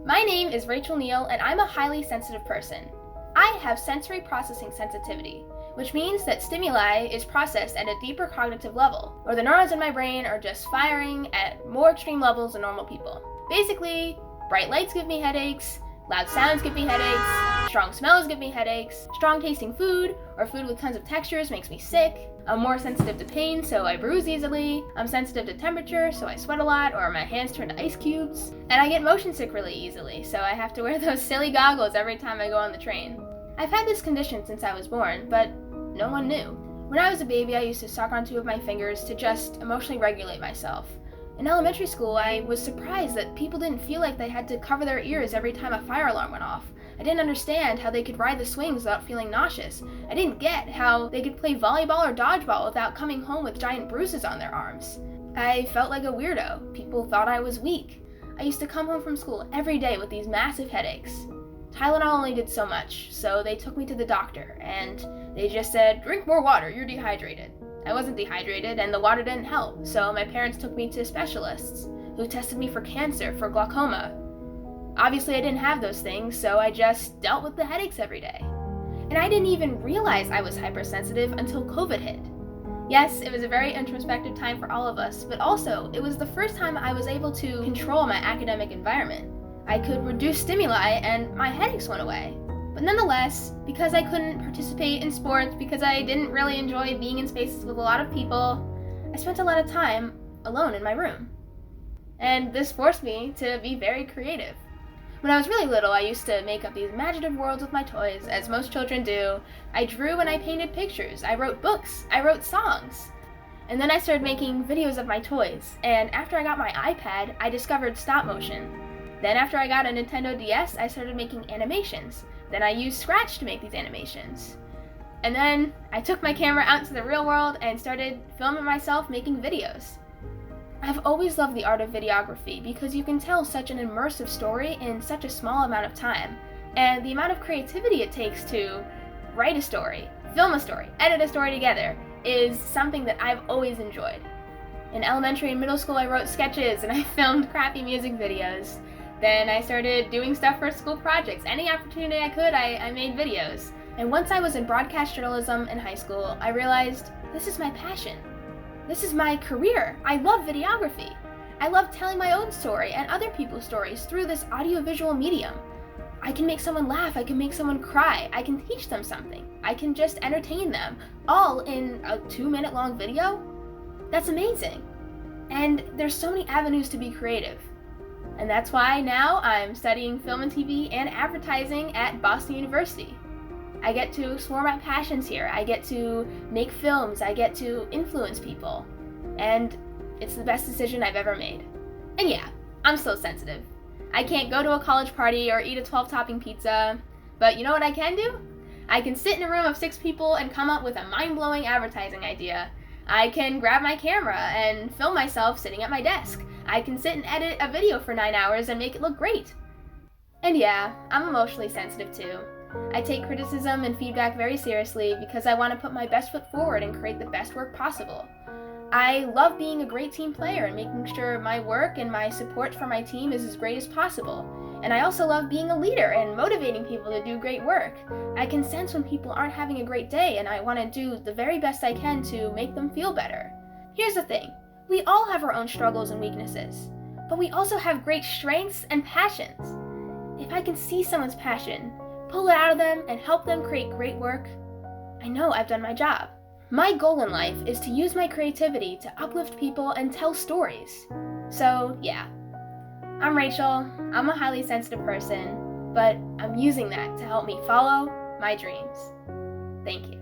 My name is Rachel Neal, and I'm a highly sensitive person. I have sensory processing sensitivity, which means that stimuli is processed at a deeper cognitive level, or the neurons in my brain are just firing at more extreme levels than normal people. Basically, bright lights give me headaches, loud sounds give me headaches, strong smells give me headaches, strong tasting food or food with tons of textures makes me sick. I'm more sensitive to pain, so I bruise easily. I'm sensitive to temperature, so I sweat a lot or my hands turn to ice cubes. And I get motion sick really easily, so I have to wear those silly goggles every time I go on the train. I've had this condition since I was born, but no one knew. When I was a baby, I used to suck on two of my fingers to just emotionally regulate myself. In elementary school, I was surprised that people didn't feel like they had to cover their ears every time a fire alarm went off. I didn't understand how they could ride the swings without feeling nauseous. I didn't get how they could play volleyball or dodgeball without coming home with giant bruises on their arms. I felt like a weirdo. People thought I was weak. I used to come home from school every day with these massive headaches. Tylenol only did so much, so they took me to the doctor, and they just said, "Drink more water, you're dehydrated." I wasn't dehydrated, and the water didn't help, so my parents took me to specialists who tested me for cancer, for glaucoma. Obviously, I didn't have those things, so I just dealt with the headaches every day. And I didn't even realize I was hypersensitive until COVID hit. Yes, it was a very introspective time for all of us, but also, it was the first time I was able to control my academic environment. I could reduce stimuli, and my headaches went away. But nonetheless, because I couldn't participate in sports, because I didn't really enjoy being in spaces with a lot of people, I spent a lot of time alone in my room. And this forced me to be very creative. When I was really little, I used to make up these imaginative worlds with my toys, as most children do. I drew and I painted pictures. I wrote books. I wrote songs. And then I started making videos of my toys. And after I got my iPad, I discovered stop motion. Then after I got a Nintendo DS, I started making animations. Then I used Scratch to make these animations. And then I took my camera out into the real world and started filming myself making videos. I've always loved the art of videography because you can tell such an immersive story in such a small amount of time. And the amount of creativity it takes to write a story, film a story, edit a story together is something that I've always enjoyed. In elementary and middle school, I wrote sketches and I filmed crappy music videos. Then I started doing stuff for school projects. Any opportunity I could, I made videos. And once I was in broadcast journalism in high school, I realized this is my passion. This is my career. I love videography. I love telling my own story and other people's stories through this audiovisual medium. I can make someone laugh, I can make someone cry, I can teach them something, I can just entertain them, all in a 2-minute long video? That's amazing. And there's so many avenues to be creative. And that's why now I'm studying film and TV and advertising at Boston University. I get to explore my passions here. I get to make films. I get to influence people. And it's the best decision I've ever made. And yeah, I'm still sensitive. I can't go to a college party or eat a 12-topping pizza. But you know what I can do? I can sit in a room of 6 people and come up with a mind-blowing advertising idea. I can grab my camera and film myself sitting at my desk. I can sit and edit a video for 9 hours and make it look great. And yeah, I'm emotionally sensitive too. I take criticism and feedback very seriously because I want to put my best foot forward and create the best work possible. I love being a great team player and making sure my work and my support for my team is as great as possible. And I also love being a leader and motivating people to do great work. I can sense when people aren't having a great day and I want to do the very best I can to make them feel better. Here's the thing. We all have our own struggles and weaknesses, but we also have great strengths and passions. If I can see someone's passion, pull it out of them, and help them create great work, I know I've done my job. My goal in life is to use my creativity to uplift people and tell stories. So yeah, I'm Rachel, I'm a highly sensitive person, but I'm using that to help me follow my dreams. Thank you.